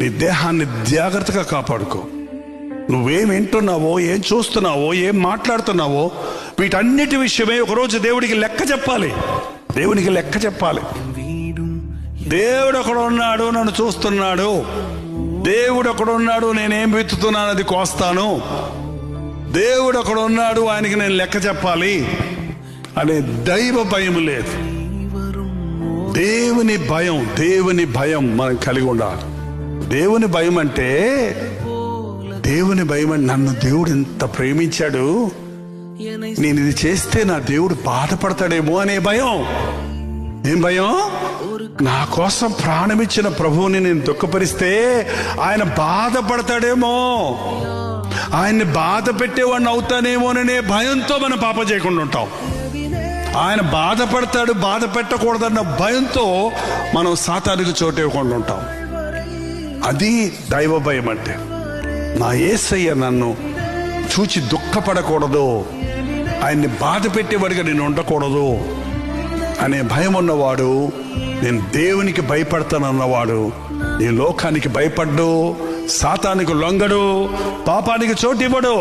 నీ దేహాన్ని జాగ్రత్తగా కాపాడుకో. నువ్వేం వింటున్నావో, ఏం చూస్తున్నావో, ఏం మాట్లాడుతున్నావో, వీటన్నిటి విషయమే ఒకరోజు దేవుడికి లెక్క చెప్పాలి. దేవునికి లెక్క చెప్పాలి. దేవుడు ఒకడు ఉన్నాడు, నన్ను చూస్తున్నాడు. దేవుడు ఒకడు ఉన్నాడు, నేనేం విత్తుతున్నాను అది కోస్తాను. దేవుడు ఒకడు ఉన్నాడు, ఆయనకి నేను లెక్క చెప్పాలి అనే దైవ భయం లేదు. దేవుని భయం, దేవుని భయం మనం కలిగి ఉండాలి. దేవుని భయం అంటే నన్ను దేవుడు ఎంత ప్రేమించాడు, నేను ఇది చేస్తే నా దేవుడు బాధపడతాడేమో అనే భయం. ఏం భయం? నా కోసం ప్రాణమిచ్చిన ప్రభువుని నేను దుఃఖపరిస్తే ఆయన బాధపడతాడేమో, ఆయన్ని బాధ పెట్టేవాడిని అవుతానేమోననే భయంతో మనం పాపం చేయకుండా ఉంటాం. ఆయన బాధపడతాడు, బాధ పెట్టకూడదన్న భయంతో మనం సాతానికి చోటు ఇవ్వకుండా ఉంటాం. అది దైవ భయం అంటే. నా యేసయ్య నన్ను చూచి దుఃఖపడకూడదు, ఆయన్ని బాధ పెట్టేవాడిగా నేను ఉండకూడదు అనే భయం ఉన్నవాడు, నేను దేవునికి భయపడతానన్నవాడు ఈ లోకానికి భయపడ్డు, సాతానికి లొంగడు, పాపానికి చోటు ఇవ్వడు.